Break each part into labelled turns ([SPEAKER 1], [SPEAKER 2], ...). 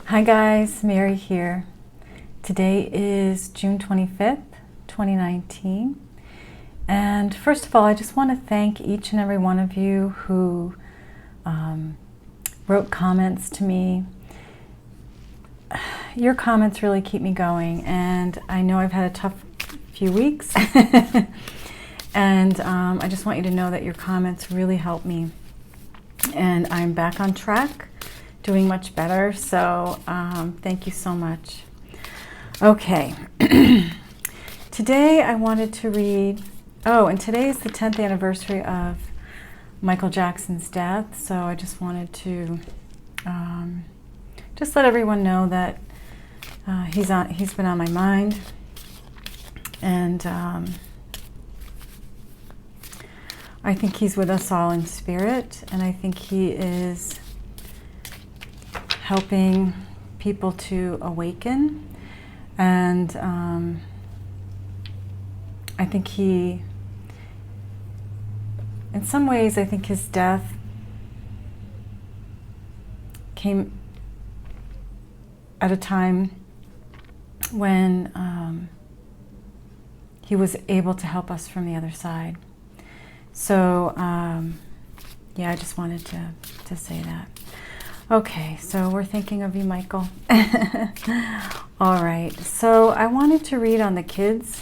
[SPEAKER 1] Hi guys, Mary here. Today is June 25th, 2019. And first of all, I just want to thank each and every one of you who wrote comments to me. Your comments really keep me going, and I know I've had a tough few weeks. And I just want you to know that your comments really help me. And I'm back on track, doing much better, so thank you so much. Okay, today I wanted to read, and today is the 10th anniversary of Michael Jackson's death, so I just wanted to just let everyone know that he's been on my mind, and I think he's with us all in spirit, and I think he is helping people to awaken. And I think in some ways, I think his death came at a time when he was able to help us from the other side. So, yeah, I just wanted to say that. Okay, so we're thinking of you, Michael. All right, so I wanted to read on the kids,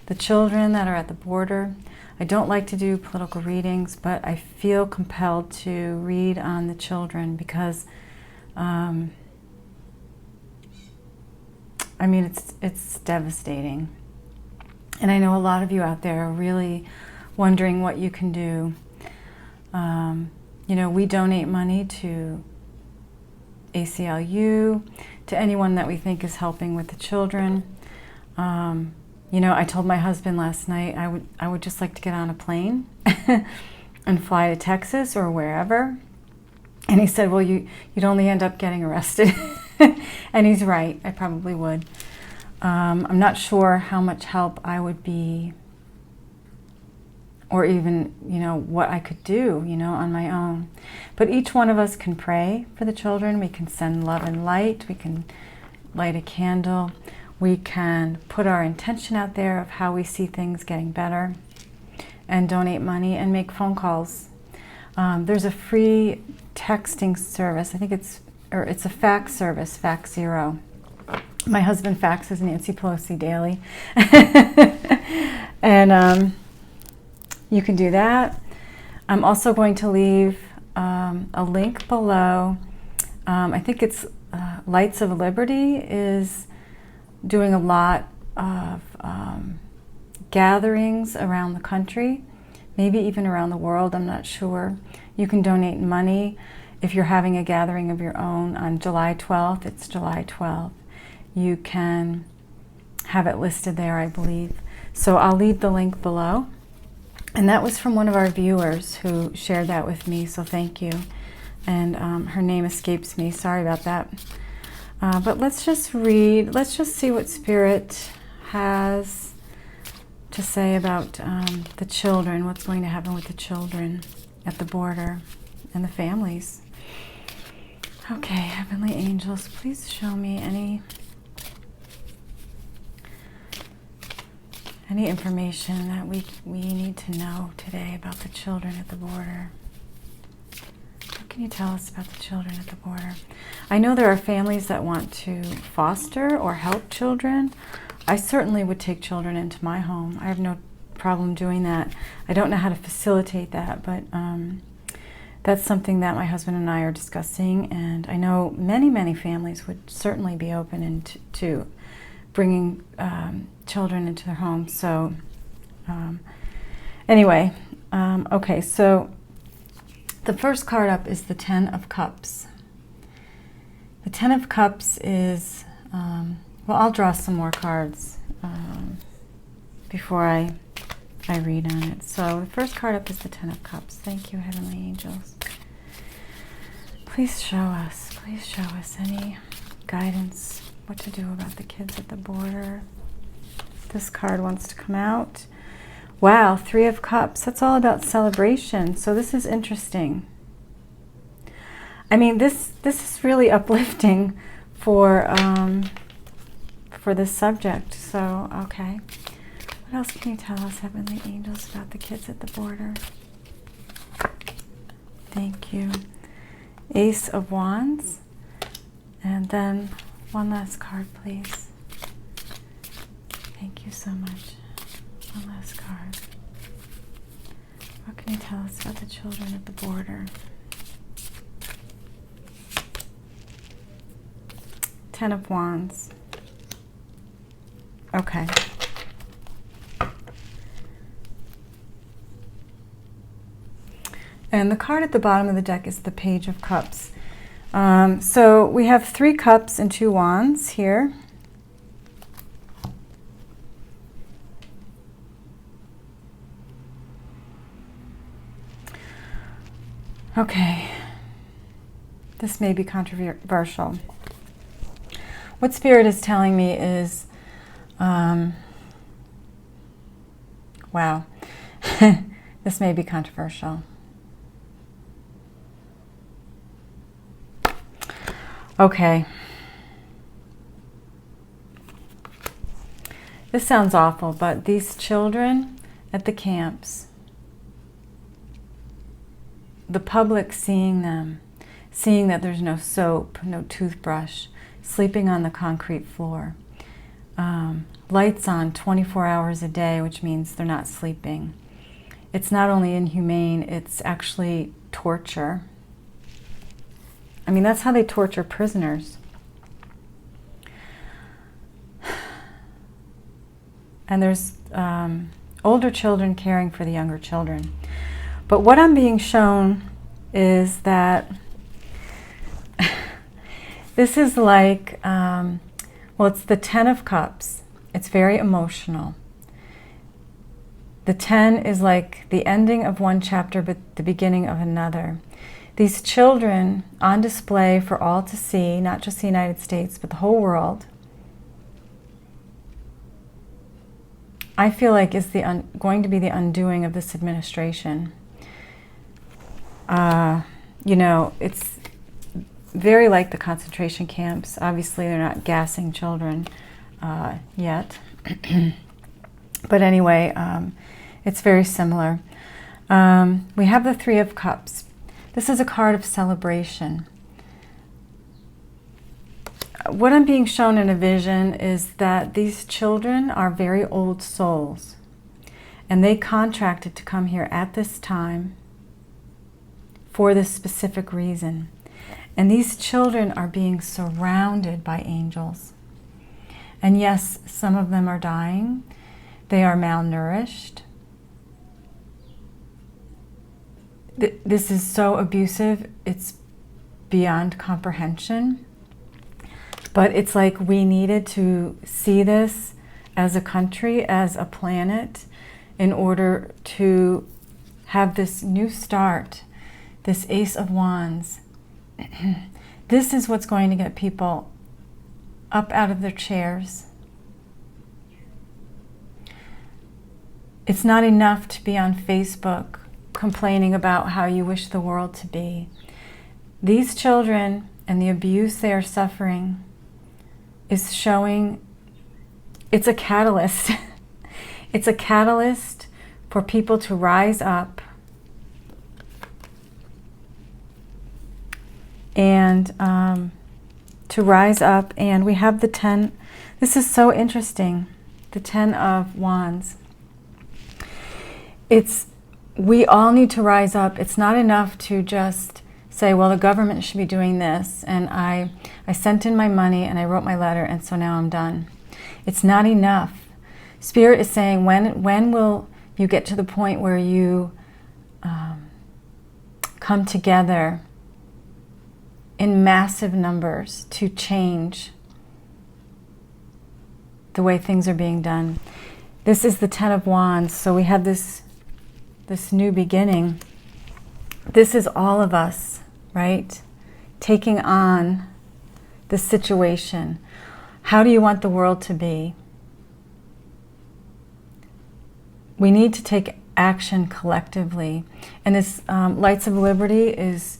[SPEAKER 1] the children that are at the border. I don't like to do political readings, but I feel compelled to read on the children because, I mean, it's devastating. And I know a lot of you out there are really wondering what you can do. You know, we donate money to ACLU, to anyone that we think is helping with the children. You know, I told my husband last night I would just like to get on a plane and fly to Texas or wherever. And he said, well, you'd only end up getting arrested. And he's right, I probably would. I'm not sure how much help I would be, or even, you know, what I could do, you know, on my own. But each one of us can pray for the children. We can send love and light. We can light a candle. We can put our intention out there of how we see things getting better, and donate money and make phone calls. There's a free texting service. I think it's a fax service, Fax Zero. My husband faxes Nancy Pelosi daily. And you can do that. I'm also going to leave a link below. I think it's Lights of Liberty is doing a lot of gatherings around the country, maybe even around the world, I'm not sure. You can donate money if you're having a gathering of your own on July 12th. It's July 12th. You can have it listed there, I believe. So I'll leave the link below. And that was from one of our viewers who shared that with me, so thank you. And her name escapes me, sorry about that. But let's just read, let's just see what Spirit has to say about the children, what's going to happen with the children at the border and the families. Okay, Heavenly Angels, please show me any information that we need to know today about the children at the border. What can you tell us about the children at the border? I know there are families that want to foster or help children. I certainly would take children into my home. I have no problem doing that. I don't know how to facilitate that, but that's something that my husband and I are discussing, and I know many families would certainly be open to bringing children into their homes. So anyway, okay, so the first card up is the Ten of Cups. The Ten of Cups is, well, I'll draw some more cards before I read on it. So the first card up is the Ten of Cups. Thank you, Heavenly Angels. Please show us any guidance, what to do about the kids at the border. This card wants to come out. Wow, Three of Cups. That's all about celebration. So this is interesting. I mean, this is really uplifting for this subject. So, okay. What else can you tell us, Heavenly Angels, about the kids at the border? Thank you. Ace of Wands. And then one last card, please. Thank you so much. One last card. What can you tell us about the children at the border? Ten of Wands. Okay. And the card at the bottom of the deck is the Page of Cups. So we have 3 cups and 2 wands here. Okay. This may be controversial. What Spirit is telling me is, wow, this may be controversial. Okay. This sounds awful, but these children at the camps, the public seeing them, seeing that there's no soap, no toothbrush, sleeping on the concrete floor, lights on 24 hours a day, which means they're not sleeping. It's not only inhumane, it's actually torture. I mean, that's how they torture prisoners. And there's older children caring for the younger children. But what I'm being shown is that this is like, well, it's the 10 of Cups. It's very emotional. The 10 is like the ending of one chapter, but the beginning of another. These children on display for all to see, not just the United States, but the whole world, I feel like is going to be the undoing of this administration. You know, it's very like the concentration camps. Obviously, they're not gassing children yet. But anyway, it's very similar. We have the 3 of Cups. This is a card of celebration. What I'm being shown in a vision is that these children are very old souls, and they contracted to come here at this time for this specific reason. And these children are being surrounded by angels. And yes, some of them are dying. They are malnourished. This is so abusive, it's beyond comprehension. But it's like we needed to see this as a country, as a planet, in order to have this new start, this Ace of Wands. This is what's going to get people up out of their chairs. It's not enough to be on Facebook complaining about how you wish the world to be. These children and the abuse they are suffering is showing, it's a catalyst. It's a catalyst for people to rise up and and we have the 10. This is so interesting, the 10 of Wands. We all need to rise up. It's not enough to just say, well, the government should be doing this, and I sent in my money and I wrote my letter, and so now I'm done. It's not enough. Spirit is saying, when will you get to the point where you come together in massive numbers to change the way things are being done? This is the 10 of Wands, so we have this new beginning. This is all of us, right? Taking on the situation. How do you want the world to be? We need to take action collectively. And this Lights of Liberty is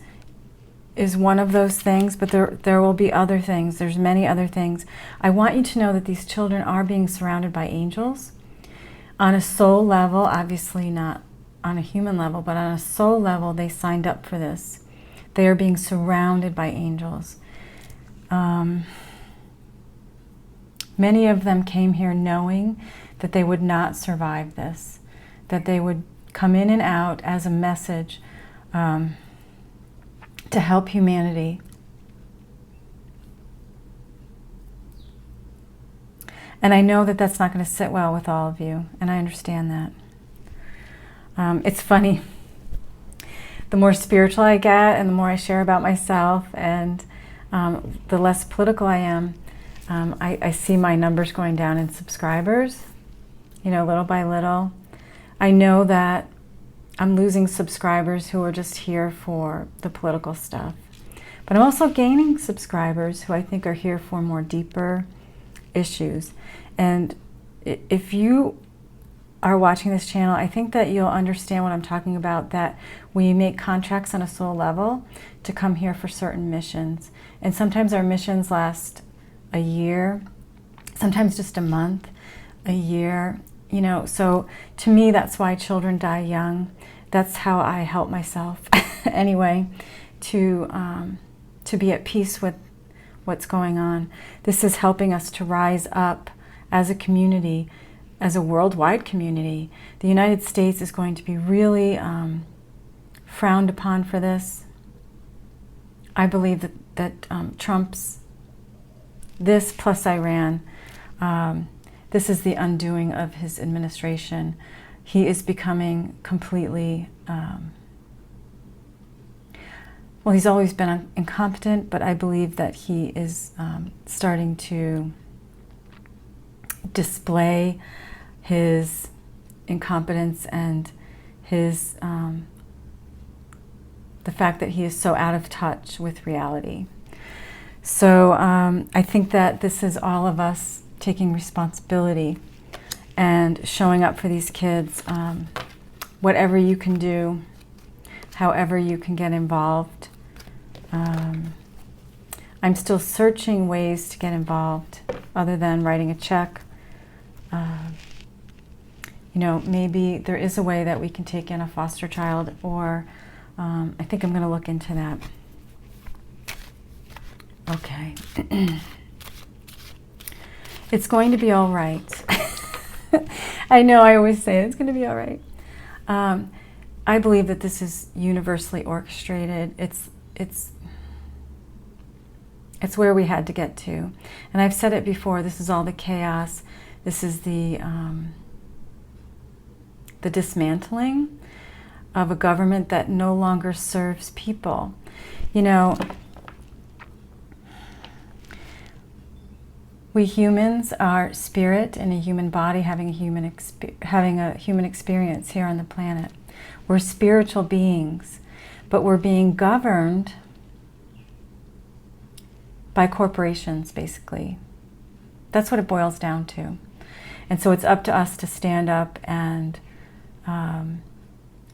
[SPEAKER 1] is one of those things, but there will be other things. There's many other things. I want you to know that these children are being surrounded by angels. On a soul level, obviously not on a human level, but on a soul level, they signed up for this. They are being surrounded by angels. Many of them came here knowing that they would not survive this, that they would come in and out as a message to help humanity. And I know that that's not going to sit well with all of you, and I understand that. It's funny. The more spiritual I get and the more I share about myself and the less political I am, I see my numbers going down in subscribers, you know, little by little. I know that I'm losing subscribers who are just here for the political stuff. But I'm also gaining subscribers who I think are here for more deeper issues. And if you are watching this channel, I think that you'll understand what I'm talking about, that we make contracts on a soul level to come here for certain missions. And sometimes our missions last a year, sometimes just a month, a year, you know. So to me, that's why children die young. That's how I help myself anyway, to be at peace with what's going on. This is helping us to rise up as a community, as a worldwide community. The United States is going to be really frowned upon for this. I believe that Trump's, this plus Iran, this is the undoing of his administration. He is becoming completely, well, he's always been incompetent, but I believe that he is starting to display his incompetence and his the fact that he is so out of touch with reality. So I think that this is all of us taking responsibility and showing up for these kids. Whatever you can do, however you can get involved. I'm still searching ways to get involved other than writing a check. You know, maybe there is a way that we can take in a foster child, or I think I'm going to look into that. Okay. It's going to be all right. I know I always say it's going to be all right. I believe that this is universally orchestrated. It's where we had to get to. And I've said it before, this is all the chaos. This is the dismantling of a government that no longer serves people. You know, we humans are spirit in a human body having a human experience here on the planet. We're spiritual beings, but we're being governed by corporations, basically. That's what it boils down to. And so it's up to us to stand up and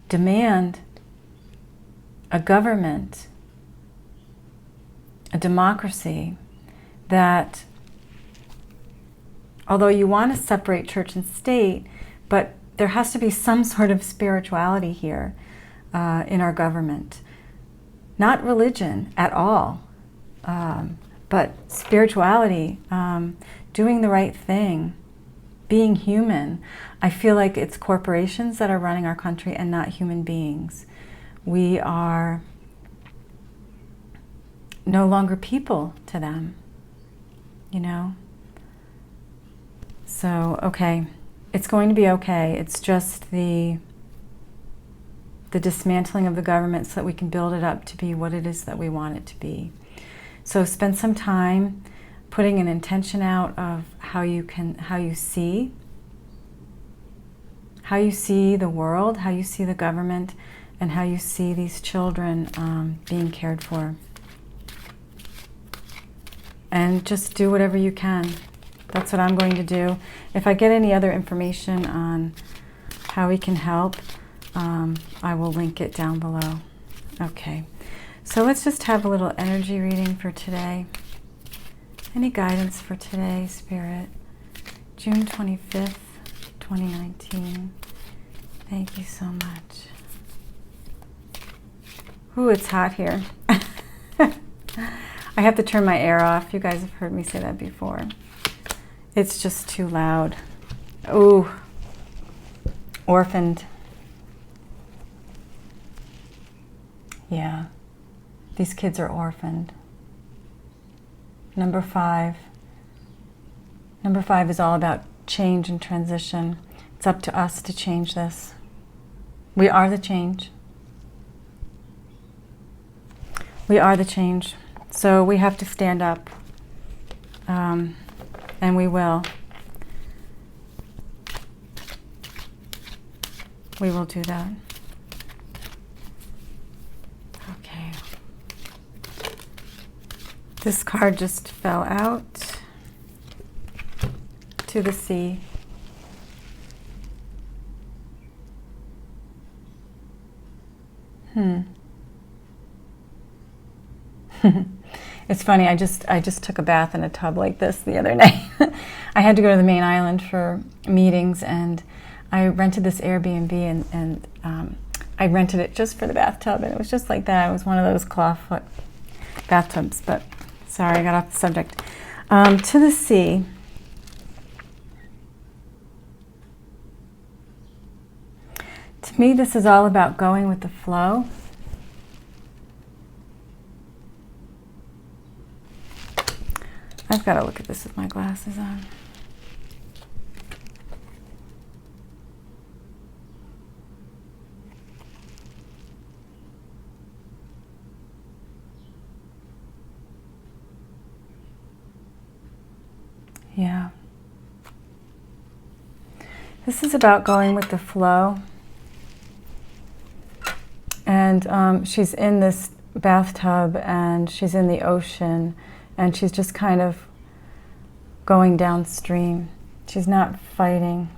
[SPEAKER 1] demand a government, a democracy that, although you want to separate church and state, but there has to be some sort of spirituality here in our government. Not religion at all, but spirituality, doing the right thing, being human. I feel like it's corporations that are running our country and not human beings. We are no longer people to them, you know? So, okay, it's going to be okay. It's just the dismantling of the government so that we can build it up to be what it is that we want it to be. So spend some time putting an intention out of how you see the world, how you see the government, and how you see these children being cared for. And just do whatever you can. That's what I'm going to do. If I get any other information on how we can help, I will link it down below. Okay. So let's just have a little energy reading for today. Any guidance for today, Spirit? June 25th, 2019. Thank you so much. Ooh, it's hot here. I have to turn my air off. You guys have heard me say that before. It's just too loud. Ooh, orphaned. Yeah, these kids are orphaned. Number 5. Number 5 is all about change and transition. It's up to us to change this. We are the change. We are the change. So we have to stand up. And we will. We will do that. Okay. This card just fell out to the sea. It's funny, I just took a bath in a tub like this the other night. I had to go to the main island for meetings, and I rented this Airbnb, and I rented it just for the bathtub, and it was just like that. It was one of those clawfoot bathtubs, but sorry, I got off the subject. To the sea. To me, this is all about going with the flow. I've got to look at this with my glasses on. Yeah. This is about going with the flow. And she's in this bathtub, and she's in the ocean, and she's just kind of going downstream. She's not fighting.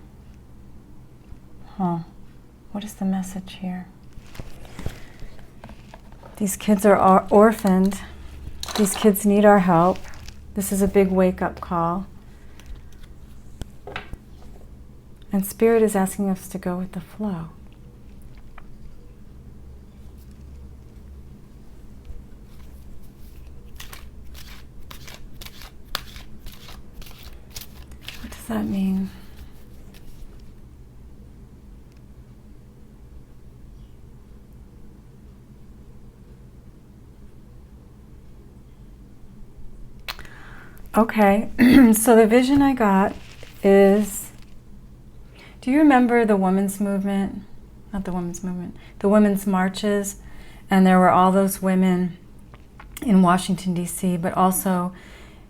[SPEAKER 1] Huh. What is the message here? These kids are orphaned. These kids need our help. This is a big wake-up call. And Spirit is asking us to go with the flow. What does that mean? Okay, so the vision I got is, do you remember the women's movement? Not the women's movement, the women's marches, and there were all those women in Washington, D.C., but also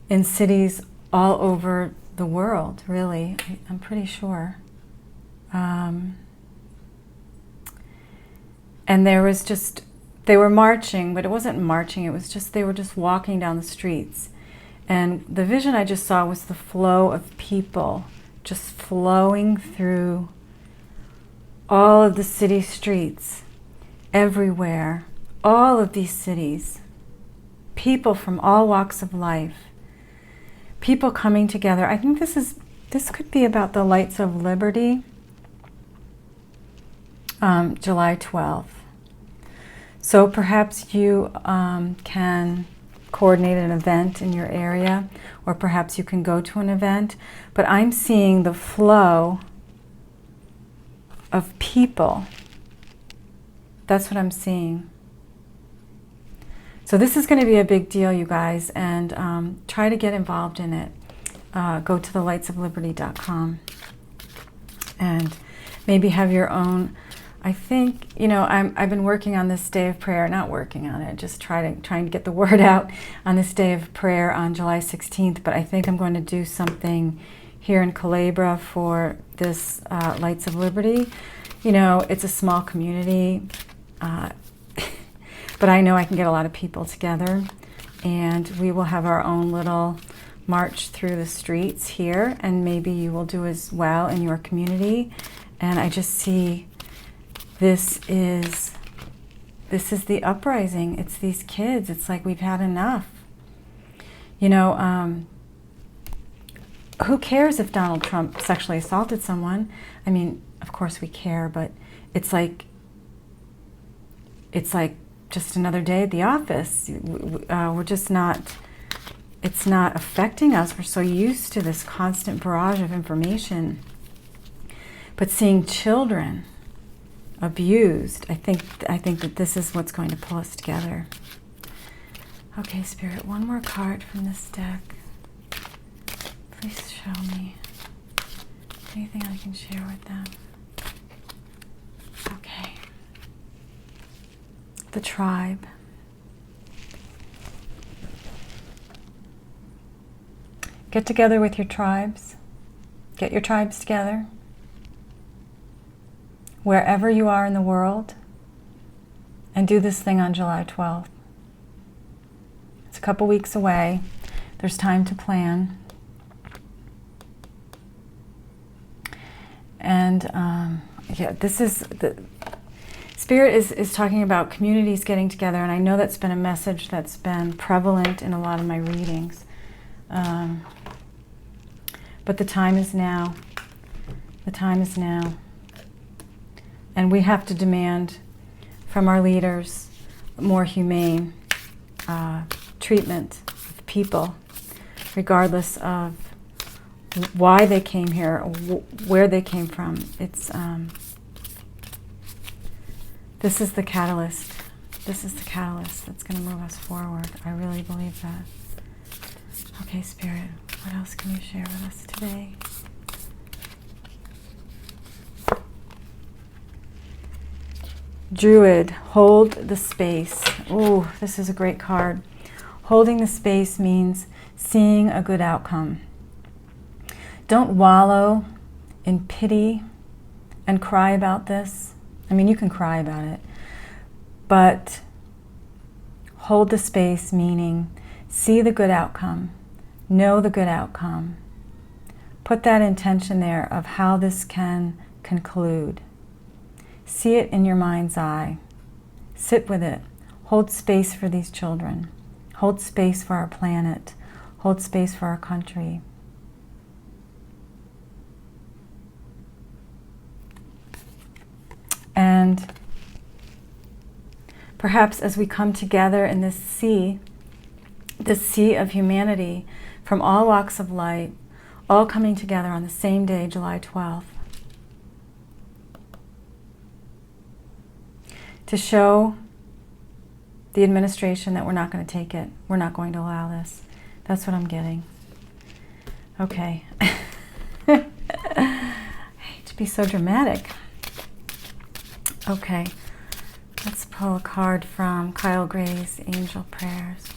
[SPEAKER 1] in cities all over the world, really, I'm pretty sure. And there was just, they were marching, but it wasn't marching, it was just, they were just walking down the streets. And the vision I just saw was the flow of people just flowing through all of the city streets, everywhere, all of these cities, people from all walks of life, people coming together. I think this could be about the Lights of Liberty, July 12th. So perhaps you can coordinate an event in your area, or perhaps you can go to an event, but I'm seeing the flow of people. That's what I'm seeing. So this is going to be a big deal, you guys, and try to get involved in it. Go to thelightsofliberty.com and maybe have your own. I think, you know, I've been working on this day of prayer, not working on it, just trying to get the word out on this day of prayer on July 16th, but I think I'm going to do something here in Calabria for this Lights of Liberty. You know, it's a small community, but I know I can get a lot of people together, and we will have our own little march through the streets here, and maybe you will do as well in your community. And I just see this is this is the uprising. It's these kids. It's like we've had enough. You know, who cares if Donald Trump sexually assaulted someone? I mean, of course we care, but it's like just another day at the office. We're just not, it's not affecting us. We're so used to this constant barrage of information. But seeing children abused, I think that this is what's going to pull us together. Okay, Spirit, one more card from this deck. Please show me anything I can share with them. Okay. The tribe. Get together with your tribes. Get your tribes together. Wherever you are in the world, and do this thing on July 12th. It's a couple weeks away. There's time to plan. And yeah, this is the Spirit is talking about communities getting together, and I know that's been a message that's been prevalent in a lot of my readings. But the time is now. The time is now. And we have to demand from our leaders more humane treatment of people, regardless of why they came here or where they came from. It's this is the catalyst. This is the catalyst that's going to move us forward. I really believe that. Okay, Spirit, what else can you share with us today? Druid, hold the space. Oh, this is a great card. Holding the space means seeing a good outcome. Don't wallow in pity and cry about this. I mean, you can cry about it, but hold the space, meaning see the good outcome, know the good outcome. Put that intention there of how this can conclude. See it in your mind's eye. Sit with it. Hold space for these children. Hold space for our planet. Hold space for our country. And perhaps as we come together in this sea of humanity from all walks of life, all coming together on the same day, July 12th, to show the administration that we're not going to take it. We're not going to allow this. That's what I'm getting. Okay. I hate to be so dramatic. Okay. Let's pull a card from Kyle Gray's Angel Prayers.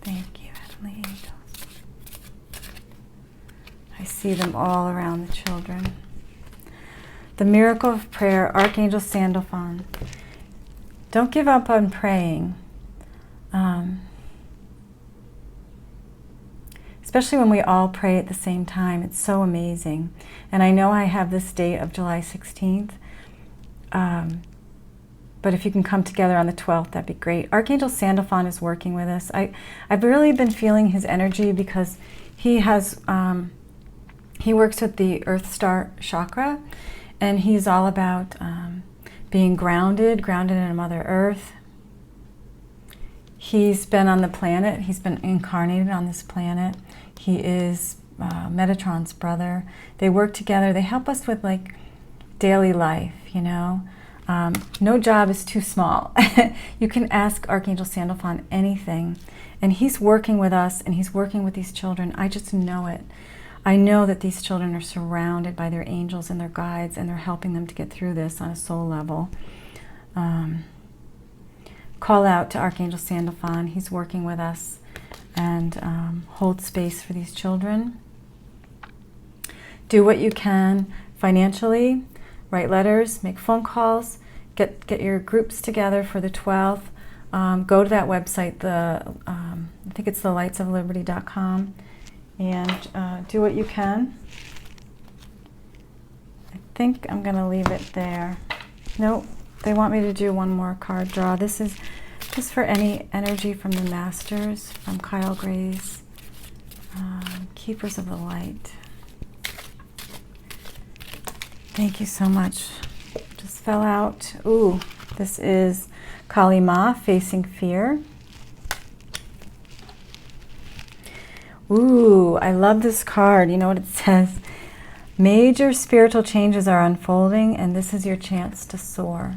[SPEAKER 1] Thank you, Heavenly Angels. I see them all around the children. The miracle of prayer, Archangel Sandalphon. Don't give up on praying. Especially when we all pray at the same time. It's so amazing. And I know I have this date of July 16th. But if you can come together on the 12th, that'd be great. Archangel Sandalphon is working with us. I've really been feeling his energy because he has, he works with the Earth Star chakra, and he's all about being grounded in Mother Earth. He's been on the planet. He's been incarnated on this planet. He is Metatron's brother. They work together. They help us with like daily life, you know. No job is too small. You can ask Archangel Sandalphon anything, and he's working with us, and he's working with these children. I just know it. I know that these children are surrounded by their angels and their guides, and they're helping them to get through this on a soul level. Call out to Archangel Sandalphon. He's working with us, and hold space for these children. Do what you can financially. Write letters, make phone calls, get your groups together for the 12th. Go to that website, I think it's thelightsofliberty.com, and do what you can. think I'm going to leave it there. Nope, they want me to do one more card draw. This is just for any energy from the Masters, from Kyle Gray's Keepers of the Light. Thank you so much. Just fell out. Ooh, this is Kali Ma, Facing Fear. Ooh, I love this card. You know what it says? Major spiritual changes are unfolding, and this is your chance to soar.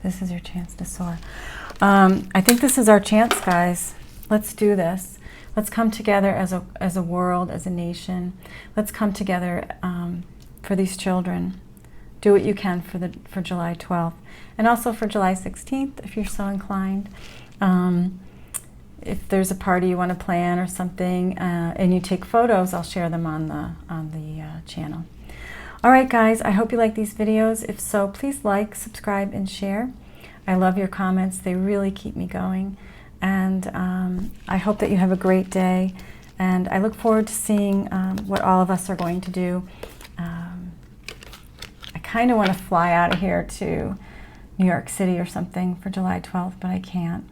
[SPEAKER 1] This is your chance to soar. I think this is our chance, guys. Let's do this. Let's come together as a world, as a nation. Let's come together for these children. Do what you can for July 12th, and also for July 16th, if you're so inclined. If there's a party you want to plan or something, and you take photos, I'll share them on the channel. All right, guys. I hope you like these videos. If so, please like, subscribe, and share. I love your comments. They really keep me going. And I hope that you have a great day. And I look forward to seeing what all of us are going to do. I kind of want to fly out of here to New York City or something for July 12th, but I can't.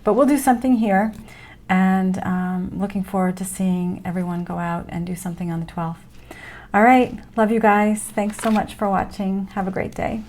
[SPEAKER 1] But we'll do something here. And looking forward to seeing everyone go out and do something on the 12th. All right. Love you guys. Thanks so much for watching. Have a great day.